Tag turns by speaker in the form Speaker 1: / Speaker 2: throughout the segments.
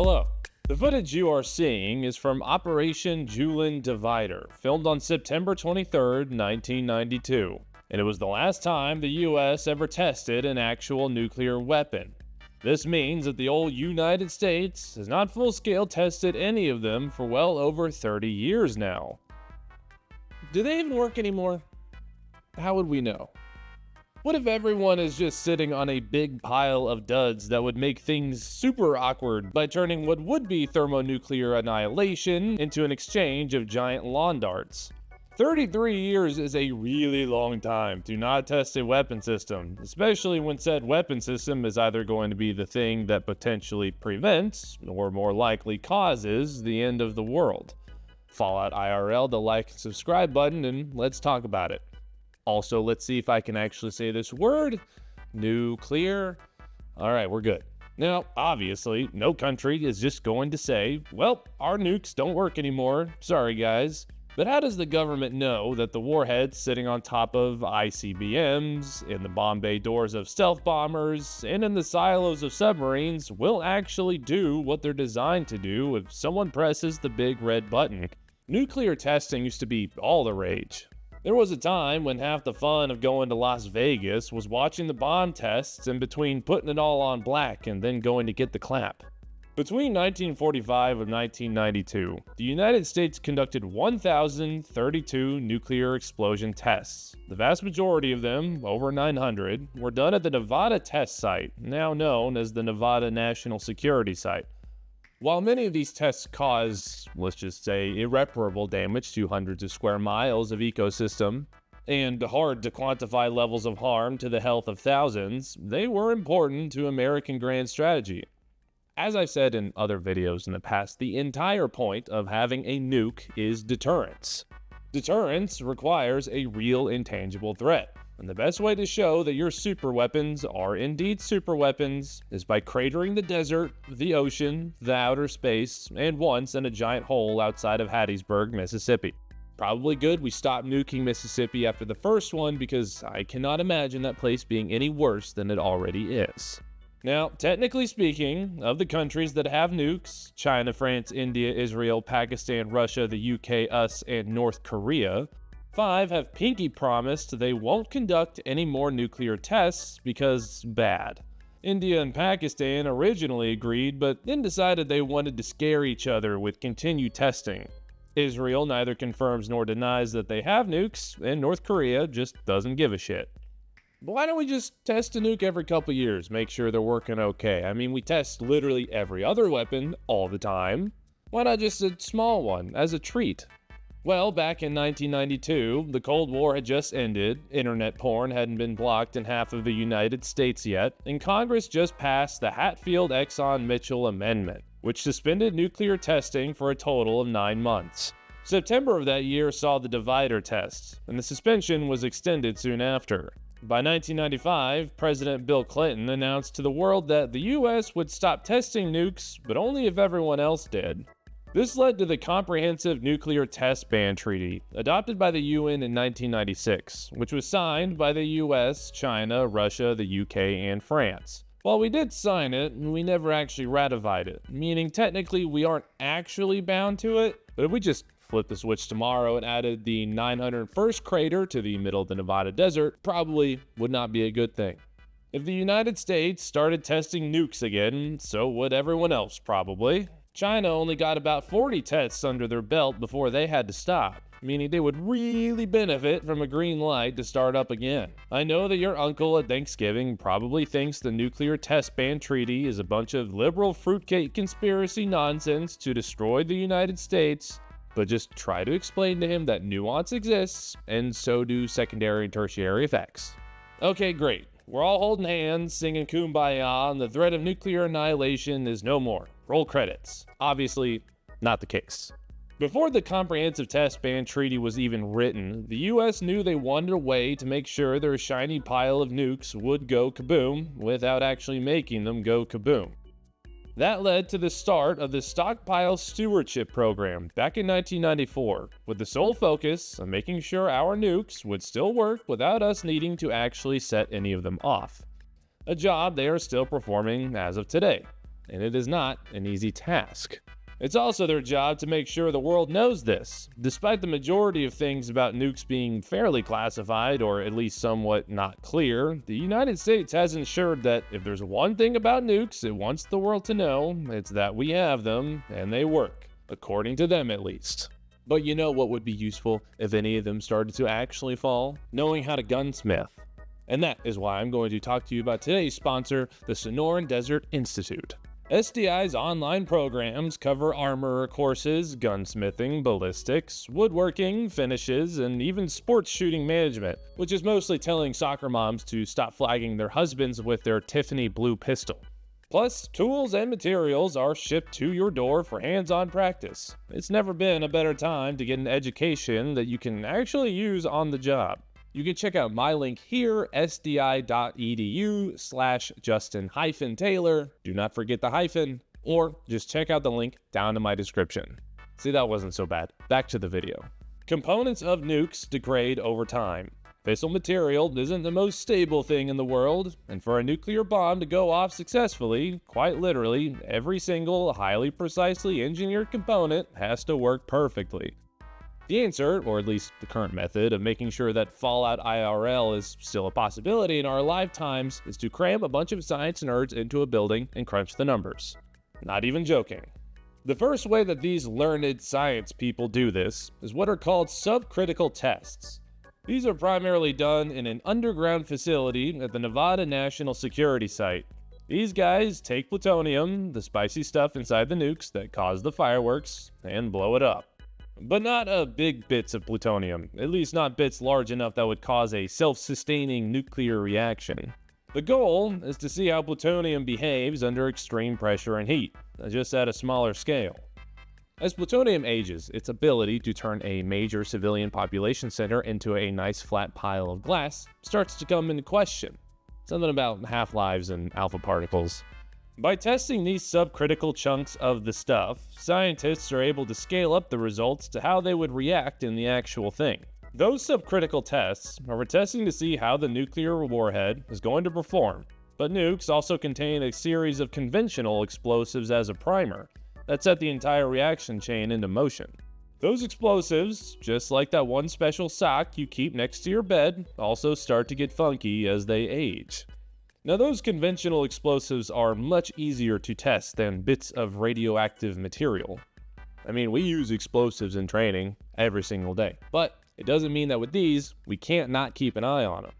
Speaker 1: Hello. The footage you are seeing is from Operation Julin Divider, filmed on September 23, 1992, and it was the last time the US ever tested an actual nuclear weapon. This means that the old United States has not full-scale tested any of them for well over 30 years now. Do they even work anymore? How would we know? What if everyone is just sitting on a big pile of duds that would make things super awkward by turning what would be thermonuclear annihilation into an exchange of giant lawn darts? 33 years is a really long time to not test a weapon system, especially when said weapon system is either going to be the thing that potentially prevents, or more likely causes, the end of the world. Fallout IRL the like and subscribe button, and let's talk about it. Also, let's see if I can actually say this word. Nuclear. All right, we're good. Now, obviously, no country is just going to say, well, our nukes don't work anymore. Sorry, guys. But how does the government know that the warheads sitting on top of ICBMs, in the bomb bay doors of stealth bombers, and in the silos of submarines will actually do what they're designed to do if someone presses the big red button? Nuclear testing used to be all the rage. There was a time when half the fun of going to Las Vegas was watching the bomb tests in between putting it all on black and then going to get the clap. Between 1945 and 1992, the United States conducted 1,032 nuclear explosion tests. The vast majority of them, over 900, were done at the Nevada Test Site, now known as the Nevada National Security Site. While many of these tests cause, let's just say, irreparable damage to hundreds of square miles of ecosystem, and hard to quantify levels of harm to the health of thousands, they were important to American grand strategy. As I've said in other videos in the past, the entire point of having a nuke is deterrence. Deterrence requires a real intangible threat. And the best way to show that your super weapons are indeed super weapons is by cratering the desert, the ocean, the outer space, and once in a giant hole outside of Hattiesburg, Mississippi. Probably good we stopped nuking Mississippi after the first one because I cannot imagine that place being any worse than it already is. Now, technically speaking, of the countries that have nukes, China, France, India, Israel, Pakistan, Russia, the UK, us, and North Korea, 5 have pinky promised they won't conduct any more nuclear tests because bad. India and Pakistan originally agreed, but then decided they wanted to scare each other with continued testing. Israel neither confirms nor denies that they have nukes, and North Korea just doesn't give a shit. But why don't we just test a nuke every couple years, make sure they're working okay? I mean, we test literally every other weapon all the time. Why not just a small one, as a treat? Well, back in 1992, the Cold War had just ended, internet porn hadn't been blocked in half of the United States yet, and Congress just passed the Hatfield-Exxon-Mitchell Amendment, which suspended nuclear testing for a total of 9 months. September of that year saw the Divider test, and the suspension was extended soon after. By 1995, President Bill Clinton announced to the world that the US would stop testing nukes, but only if everyone else did. This led to the Comprehensive Nuclear Test Ban Treaty, adopted by the UN in 1996, which was signed by the US, China, Russia, the UK, and France. While we did sign it, we never actually ratified it, meaning technically we aren't actually bound to it, but if we just flipped the switch tomorrow and added the 901st crater to the middle of the Nevada desert, probably would not be a good thing. If the United States started testing nukes again, so would everyone else probably. China only got about 40 tests under their belt before they had to stop, meaning they would really benefit from a green light to start up again. I know that your uncle at Thanksgiving probably thinks the Nuclear Test Ban Treaty is a bunch of liberal fruitcake conspiracy nonsense to destroy the United States, but just try to explain to him that nuance exists, and so do secondary and tertiary effects. Okay, great. We're all holding hands, singing Kumbaya, and the threat of nuclear annihilation is no more. Roll credits. Obviously, not the case. Before the Comprehensive Test Ban Treaty was even written, the US knew they wanted a way to make sure their shiny pile of nukes would go kaboom without actually making them go kaboom. That led to the start of the Stockpile stewardship program back in 1994, with the sole focus of making sure our nukes would still work without us needing to actually set any of them off. A job they are still performing as of today. and it is not an easy task. It's also their job to make sure the world knows this. Despite the majority of things about nukes being fairly classified, or at least somewhat not clear, the United States has ensured that if there's one thing about nukes it wants the world to know, it's that we have them, and they work, according to them at least. But you know what would be useful if any of them started to actually fall? Knowing how to gunsmith. And that is why I'm going to talk to you about today's sponsor, the Sonoran Desert Institute. SDI's online programs cover armor courses, gunsmithing, ballistics, woodworking, finishes, and even sports shooting management, which is mostly telling soccer moms to stop flagging their husbands with their Tiffany blue pistol. Plus, tools and materials are shipped to your door for hands-on practice. It's never been a better time to get an education that you can actually use on the job. You can check out my link here, sdi.edu/Justin-Taylor. Do not forget the hyphen, or just check out the link down in my description. See, that wasn't so bad. Back to the video. Components of nukes degrade over time. Fissile material isn't the most stable thing in the world, and for a nuclear bomb to go off successfully, quite literally, every single highly precisely engineered component has to work perfectly. The answer, or at least the current method of making sure that Fallout IRL is still a possibility in our lifetimes, is to cram a bunch of science nerds into a building and crunch the numbers. Not even joking. The first way that these learned science people do this is what are called subcritical tests. These are primarily done in an underground facility at the Nevada National Security Site. These guys take plutonium, the spicy stuff inside the nukes that cause the fireworks, and blow it up. But not big bits of plutonium, at least not bits large enough that would cause a self-sustaining nuclear reaction. The goal is to see how plutonium behaves under extreme pressure and heat, just at a smaller scale. As plutonium ages, its ability to turn a major civilian population center into a nice flat pile of glass starts to come into question. Something about half-lives and alpha particles. By testing these subcritical chunks of the stuff, scientists are able to scale up the results to how they would react in the actual thing. Those subcritical tests are for testing to see how the nuclear warhead is going to perform, but nukes also contain a series of conventional explosives as a primer that set the entire reaction chain into motion. Those explosives, just like that one special sock you keep next to your bed, also start to get funky as they age. Now, those conventional explosives are much easier to test than bits of radioactive material. I mean, we use explosives in training every single day, but it doesn't mean that with these, we can't not keep an eye on them.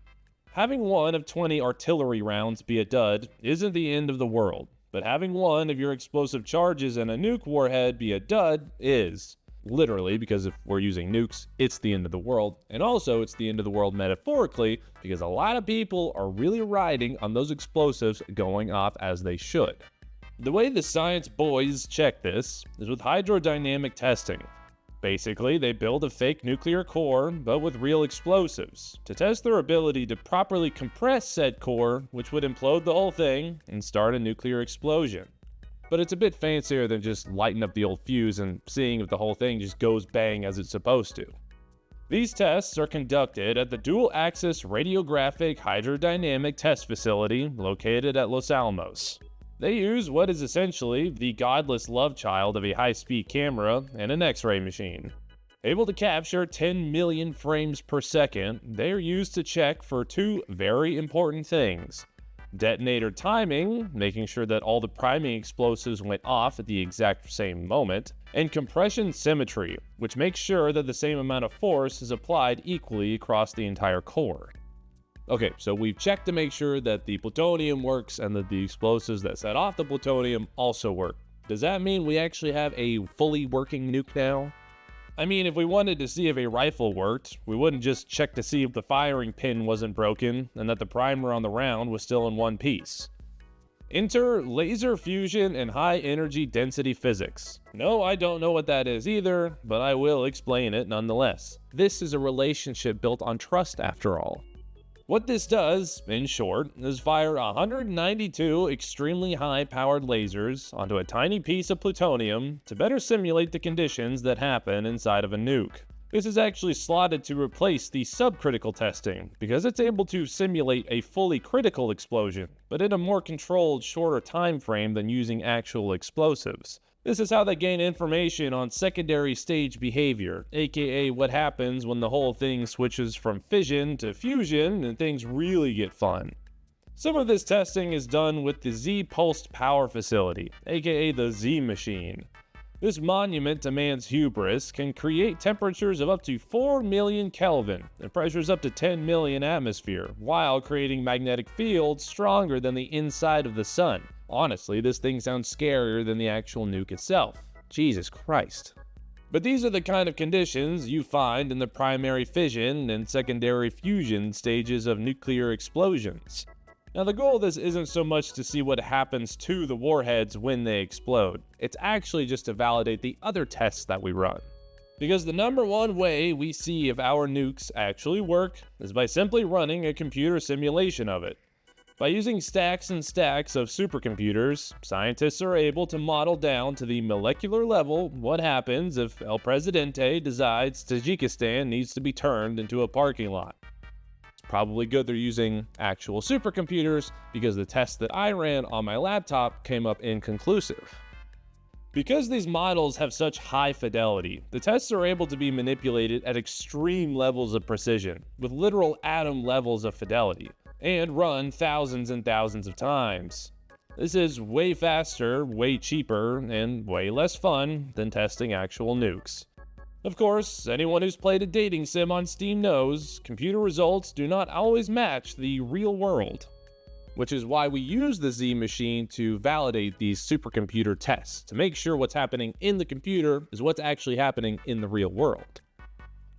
Speaker 1: Having one of 20 artillery rounds be a dud isn't the end of the world, but having one of your explosive charges in a nuke warhead be a dud is. Literally, because if we're using nukes, it's the end of the world, and also it's the end of the world metaphorically, because a lot of people are really riding on those explosives going off as they should. The way the science boys check this is with hydrodynamic testing. Basically, they build a fake nuclear core, but with real explosives, to test their ability to properly compress said core, which would implode the whole thing and start a nuclear explosion. But it's a bit fancier than just lighting up the old fuse and seeing if the whole thing just goes bang as it's supposed to. These tests are conducted at the dual-axis radiographic hydrodynamic test facility located at Los Alamos. They use what is essentially the godless love child of a high-speed camera and an X-ray machine. Able to capture 10 million frames per second, they are used to check for two very important things: detonator timing, making sure that all the priming explosives went off at the exact same moment, and compression symmetry, which makes sure that the same amount of force is applied equally across the entire core. Okay, so we've checked to make sure that the plutonium works and that the explosives that set off the plutonium also work. Does that mean we actually have a fully working nuke now? I mean, if we wanted to see if a rifle worked, we wouldn't just check to see if the firing pin wasn't broken and that the primer on the round was still in one piece. Enter laser fusion and high energy density physics. No, I don't know what that is either, but I will explain it nonetheless. This is a relationship built on trust after all. What this does, in short, is fire 192 extremely high-powered lasers onto a tiny piece of plutonium to better simulate the conditions that happen inside of a nuke. This is actually slotted to replace the subcritical testing, because it's able to simulate a fully critical explosion, but in a more controlled, shorter time frame than using actual explosives. This is how they gain information on secondary stage behavior, aka what happens when the whole thing switches from fission to fusion and things really get fun. Some of this testing is done with the Z-Pulsed Power Facility, aka the Z Machine. This monument to man's hubris can create temperatures of up to 4 million Kelvin and pressures up to 10 million atmosphere, while creating magnetic fields stronger than the inside of the sun. Honestly, this thing sounds scarier than the actual nuke itself. Jesus Christ. But these are the kind of conditions you find in the primary fission and secondary fusion stages of nuclear explosions. Now, the goal of this isn't so much to see what happens to the warheads when they explode. It's actually just to validate the other tests that we run. Because the number one way we see if our nukes actually work is by simply running a computer simulation of it. By using stacks and stacks of supercomputers, scientists are able to model down to the molecular level what happens if El Presidente decides Tajikistan needs to be turned into a parking lot. It's probably good they're using actual supercomputers, because the test that I ran on my laptop came up inconclusive. Because these models have such high fidelity, the tests are able to be manipulated at extreme levels of precision, with literal atom levels of fidelity, and run thousands and thousands of times. This is way faster, way cheaper, and way less fun than testing actual nukes. Of course, anyone who's played a dating sim on Steam knows computer results do not always match the real world, which is why we use the Z machine to validate these supercomputer tests, to make sure what's happening in the computer is what's actually happening in the real world.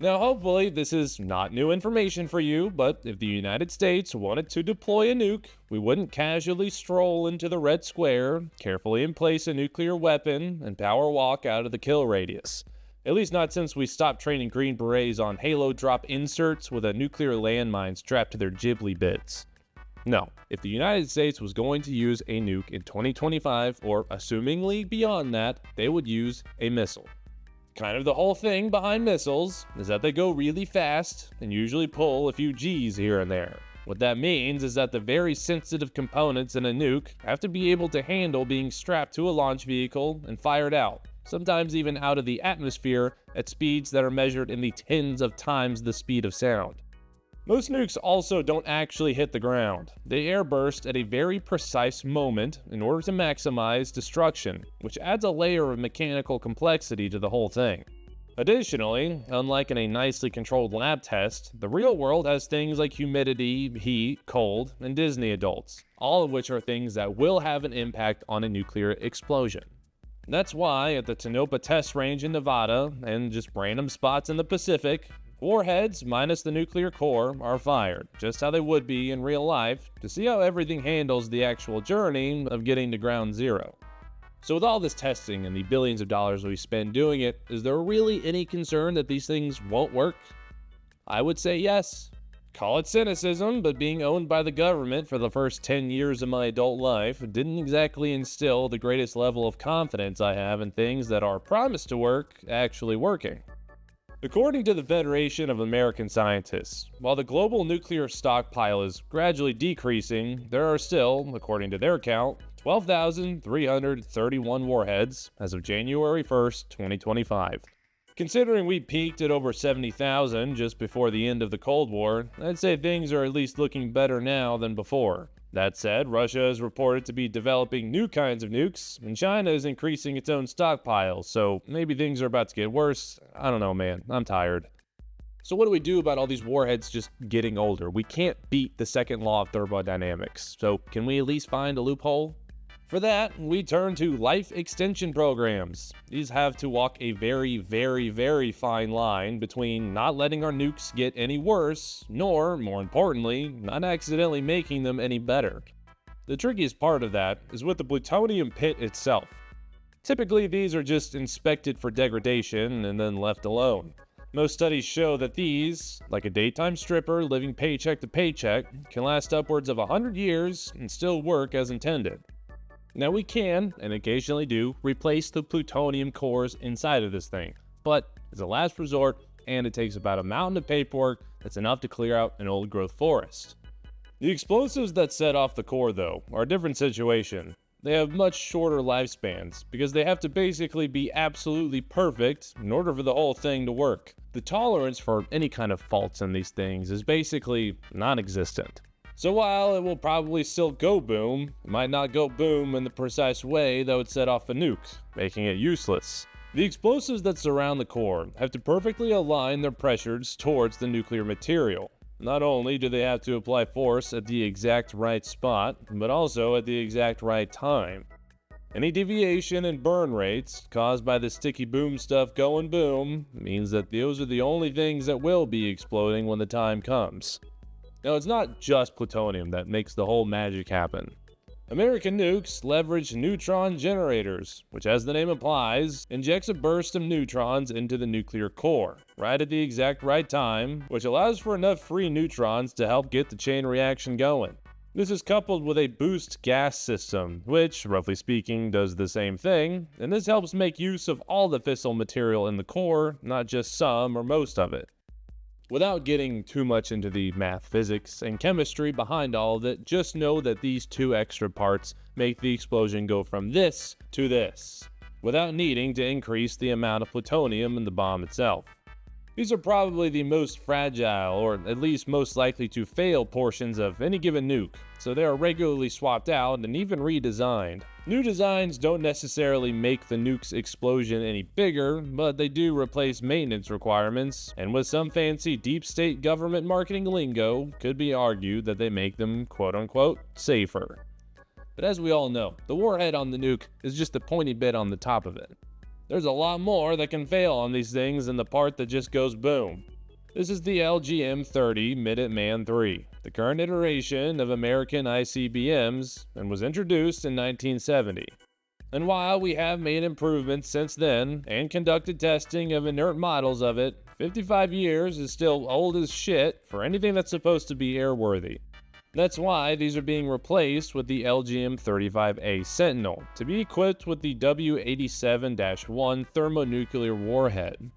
Speaker 1: Now, hopefully this is not new information for you, but if the United States wanted to deploy a nuke, we wouldn't casually stroll into the Red Square, carefully place a nuclear weapon, and power walk out of the kill radius. At least not since we stopped training Green Berets on Halo drop inserts with a nuclear landmine strapped to their Ghibli bits. No, if the United States was going to use a nuke in 2025, or assumingly beyond that, they would use a missile. Kind of the whole thing behind missiles is that they go really fast and usually pull a few G's here and there. What that means is that the very sensitive components in a nuke have to be able to handle being strapped to a launch vehicle and fired out, sometimes even out of the atmosphere at speeds that are measured in the tens of times the speed of sound. Most nukes also don't actually hit the ground. They airburst at a very precise moment in order to maximize destruction, which adds a layer of mechanical complexity to the whole thing. Additionally, unlike in a nicely controlled lab test, the real world has things like humidity, heat, cold, and Disney adults, all of which are things that will have an impact on a nuclear explosion. That's why at the Tonopah test range in Nevada, and just random spots in the Pacific, warheads, minus the nuclear core, are fired, just how they would be in real life, to see how everything handles the actual journey of getting to ground zero. So with all this testing and the billions of dollars we spend doing it, is there really any concern that these things won't work? I would say yes. Call it cynicism, but being owned by the government for the first 10 years of my adult life didn't exactly instill the greatest level of confidence I have in things that are promised to work actually working. According to the Federation of American Scientists, while the global nuclear stockpile is gradually decreasing, there are still, according to their count, 12,331 warheads as of January 1st, 2025. Considering we peaked at over 70,000 just before the end of the Cold War, I'd say things are at least looking better now than before. That said, Russia is reported to be developing new kinds of nukes, and China is increasing its own stockpiles, so maybe things are about to get worse. I don't know, man. I'm tired. So what do we do about all these warheads just getting older? We can't beat the second law of thermodynamics, so can we at least find a loophole? For that, we turn to life extension programs. These have to walk a very, very, very fine line between not letting our nukes get any worse, nor, more importantly, not accidentally making them any better. The trickiest part of that is with the plutonium pit itself. Typically, these are just inspected for degradation and then left alone. Most studies show that these, like a daytime stripper living paycheck to paycheck, can last upwards of 100 years and still work as intended. Now we can, and occasionally do, replace the plutonium cores inside of this thing, but as a last resort, and it takes about a mountain of paperwork that's enough to clear out an old-growth forest. The explosives that set off the core, though, are a different situation. They have much shorter lifespans, because they have to basically be absolutely perfect in order for the whole thing to work. The tolerance for any kind of faults in these things is basically non-existent. So while it will probably still go boom, it might not go boom in the precise way that would set off a nuke, making it useless. The explosives that surround the core have to perfectly align their pressures towards the nuclear material. Not only do they have to apply force at the exact right spot, but also at the exact right time. Any deviation in burn rates caused by the sticky boom stuff going boom means that those are the only things that will be exploding when the time comes. Now, it's not just plutonium that makes the whole magic happen. American nukes leverage neutron generators, which, as the name implies, injects a burst of neutrons into the nuclear core, right at the exact right time, which allows for enough free neutrons to help get the chain reaction going. This is coupled with a boost gas system, which, roughly speaking, does the same thing, and this helps make use of all the fissile material in the core, not just some or most of it. Without getting too much into the math, physics, and chemistry behind all of it, just know that these two extra parts make the explosion go from this to this, without needing to increase the amount of plutonium in the bomb itself. These are probably the most fragile, or at least most likely to fail portions of any given nuke, so they are regularly swapped out and even redesigned. New designs don't necessarily make the nuke's explosion any bigger, but they do replace maintenance requirements, and with some fancy deep state government marketing lingo, could be argued that they make them quote-unquote safer. But as we all know, the warhead on the nuke is just the pointy bit on the top of it. There's a lot more that can fail on these things than the part that just goes boom. This is the LGM-30 Minuteman III, the current iteration of American ICBMs, and was introduced in 1970. And while we have made improvements since then, and conducted testing of inert models of it, 55 years is still old as shit for anything that's supposed to be airworthy. That's why these are being replaced with the LGM-35A Sentinel, to be equipped with the W-87-1 thermonuclear warhead.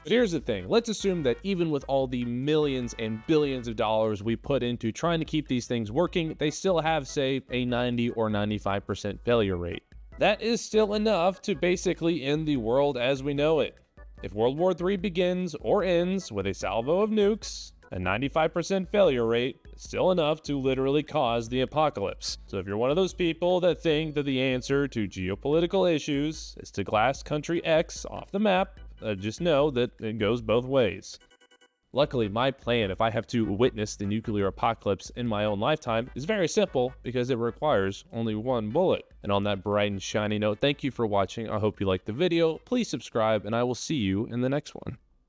Speaker 1: But here's the thing, let's assume that even with all the millions and billions of dollars we put into trying to keep these things working, they still have, say, a 90 or 95% failure rate. That is still enough to basically end the world as we know it. If World War III begins or ends with a salvo of nukes, a 95% failure rate is still enough to literally cause the apocalypse. So if you're one of those people that think that the answer to geopolitical issues is to glass country X off the map, just know that it goes both ways. Luckily, my plan, if I have to witness the nuclear apocalypse in my own lifetime, is very simple because it requires only one bullet. And on that bright and shiny note, thank you for watching. I hope you liked the video. Please subscribe, and I will see you in the next one.